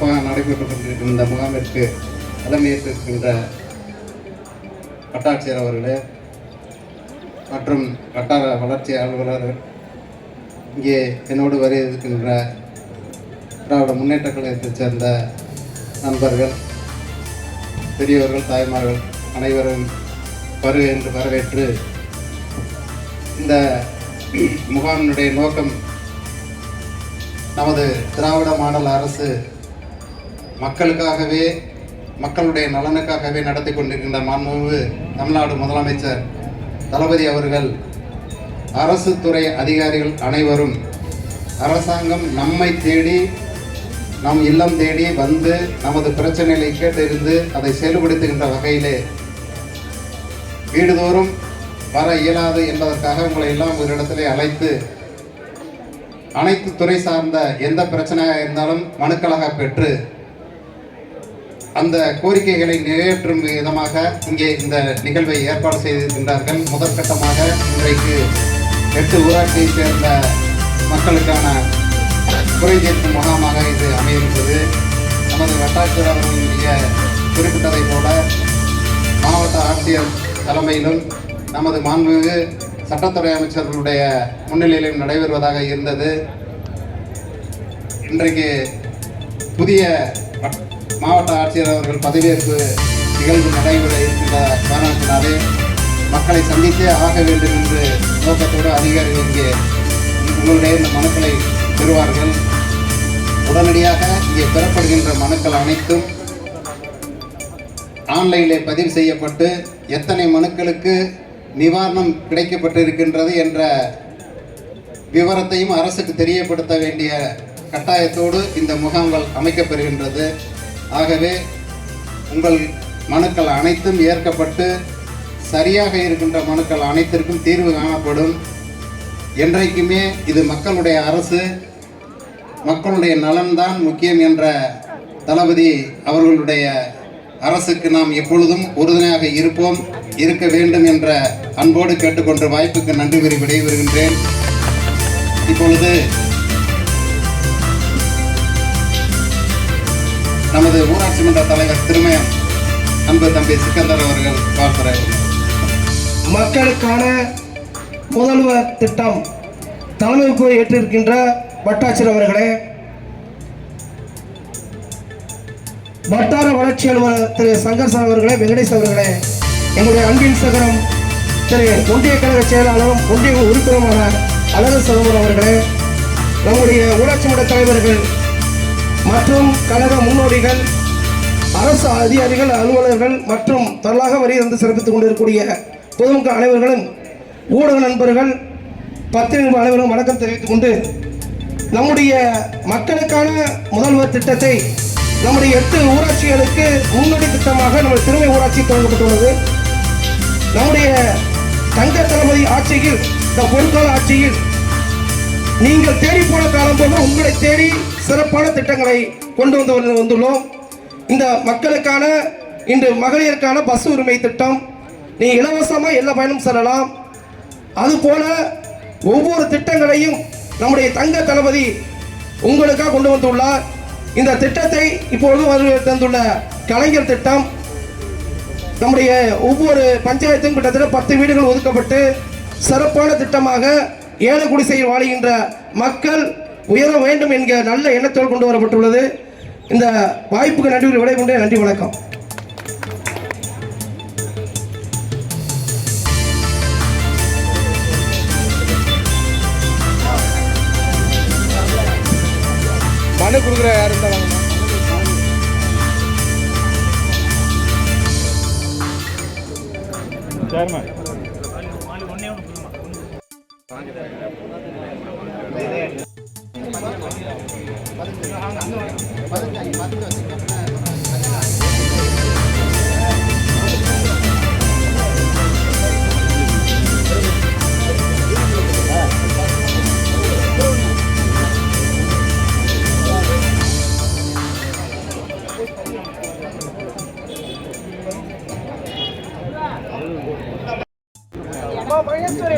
சிறப்பாக நடைபெற்றுக் கொண்டிருக்கும் இந்த முகாமிற்கு தலைமையேற்றிருக்கின்ற வட்டாட்சியர் அவர்களே மற்றும் வட்டார வளர்ச்சி அலுவலர், இங்கே என்னோடு வருகின்ற திராவிட முன்னேற்ற கழகத்தைச் சேர்ந்த நண்பர்கள், பெரியவர்கள், தாய்மார்கள் அனைவரும் வருக என்று வரவேற்று, இந்த முகாமினுடைய நோக்கம் நமது திராவிட மாடல் அரசு மக்களுக்காகவே, மக்களுடைய நலனுக்காகவே நடத்தி கொண்டிருக்கின்ற மாண்புமிகு தமிழ்நாடு முதலமைச்சர் தளபதி அவர்கள் அரசு துறை அதிகாரிகள் அனைவரும் அரசாங்கம் நம்மை தேடி, நம் இல்லம் தேடி வந்து நமது பிரச்சனைகளை கேட்டறிந்து அதை செயல்படுத்துகின்ற வகையிலே வீடுதோறும் வர இயலாது என்பதற்காக உங்களை எல்லாம் ஒரு இடத்திலே அழைத்து அனைத்து துறை சார்ந்த எந்த பிரச்சனையாக இருந்தாலும் மனுக்களாக பெற்று அந்த கோரிக்கைகளை நிறைவேற்றும் விதமாக இங்கே இந்த நிகழ்வை ஏற்பாடு செய்திருக்கின்றார்கள். முதற்கட்டமாக இன்றைக்கு 8 ஊராட்சியைச் சேர்ந்த மக்களுக்கான குறை தீர்க்கும் முகாமாக இது அமைகின்றது. நமது வட்டாட்சியர் அவர்களுடைய குறிப்பிட்டதைப் போல மாவட்ட ஆட்சியர் தலைமையிலும் நமது மாண்புமிகு சட்டத்துறை அமைச்சர்களுடைய முன்னிலையிலும் நடைபெறுவதாக இருந்தது. இன்றைக்கு புதிய மாவட்ட ஆட்சியர் அவர்கள் பதவியேற்பு நிகழ்வு நடைபெற இருக்கின்ற காரணத்தினாலே மக்களை சந்தித்தே ஆக வேண்டும் என்று நோக்கத்தோடு அதிகாரிகள் இங்கே உங்களுடைய இந்த மனுக்களை பெறுவார்கள். உடனடியாக இங்கே பெறப்படுகின்ற மனுக்கள் அனைத்தும் ஆன்லைனிலே பதிவு செய்யப்பட்டு எத்தனை மனுக்களுக்கு நிவாரணம் கிடைக்கப்பட்டிருக்கின்றது என்ற விவரத்தையும் அரசுக்கு தெரியப்படுத்த வேண்டிய கட்டாயத்தோடு இந்த முகாம்கள் அமைக்கப்பெறுகின்றது. ஆகவே உங்கள் மனுக்கள் அனைத்தும் ஏற்கப்பட்டு சரியாக இருக்கின்ற மனுக்கள் அனைத்திற்கும் தீர்வு காணப்படும். என்றைக்குமே இது மக்களுடைய அரசு, மக்களுடைய நலன்தான் முக்கியம் என்ற தளபதி அவர்களுடைய அரசுக்கு நாம் எப்பொழுதும் உறுதுணையாக இருப்போம், இருக்க வேண்டும் என்ற அன்போடு கேட்டுக்கொண்ட வாய்ப்புக்கு நன்றி கூறி விடைபெறுகின்றேன். இப்பொழுது நமது ஊராட்சி மன்ற தலைவர் திருமயம் அன்பு தம்பி சிக்கந்தர் அவர்கள் பார்க்கிறார். மக்களுக்கான முதல்வர் திட்டம் தலைமைக்கு ஏற்றிருக்கின்ற வட்டாட்சியர் அவர்களே, வட்டார வளர்ச்சி அலுவலர் திரு சங்கர் சார் அவர்களே, வெங்கடேஷ் அவர்களே, எங்களுடைய அன்பின் சகரம் திரு ஒன்றிய கழக செயலாளரும் ஒன்றிய உறுப்பினருமான அழகு சகோதரர் அவர்களே, நம்முடைய ஊராட்சி மன்ற தலைவர்கள் மற்றும் கழக முன்னோடிகள், அரசு அதிகாரிகள், அலுவலர்கள் மற்றும் தரலாக வரி வந்து சிறப்பித்துக் கொண்டிருக்கக்கூடிய பொதுமக்கள் அனைவர்களும், ஊடக நண்பர்கள், பத்திரிகை அனைவரும் வணக்கம் தெரிவித்துக் கொண்டு, நம்முடைய மக்களுக்கான முதல்வர் திட்டத்தை நம்முடைய 8 ஊராட்சிகளுக்கு முன்னோடி திட்டமாக நம்முடைய திருமை ஊராட்சி தொடங்கப்பட்டுள்ளது. நம்முடைய தங்க தளபதி ஆட்சியில், பொருட்கால ஆட்சியில் நீங்கள் தேடி போன காலம் போல உங்களை தேடி சிறப்பான திட்டங்களை கொண்டு வந்துள்ளோம். இந்த மக்களுக்கான இன்று மகளிருக்கான பஸ் உரிமை திட்டம், நீ இலவசமாக எல்லா பயணம் செல்லலாம். அதுபோல ஒவ்வொரு திட்டங்களையும் நம்முடைய தங்க தளபதி உங்களுக்காக கொண்டு வந்துள்ளார். இந்த திட்டத்தை இப்பொழுது தந்துள்ள கலைஞர் திட்டம், நம்முடைய ஒவ்வொரு பஞ்சாயத்தும் கிட்டத்தட்ட 10 வீடுகள் ஒதுக்கப்பட்டு சிறப்பான திட்டமாக ஏழை குடிசையில் வாழ்கின்ற மக்கள் உயர வேண்டும் என்கிற நல்ல எண்ணத்தோடு கொண்டு வரப்பட்டுள்ளது. இந்த வாய்ப்புக்கு நன்றி விடைகொண்டே நன்றி, வணக்கம். மனு கொடுக்குற யார் இருந்தால் வாங்க. சேர்மன் மகேஸ்வரி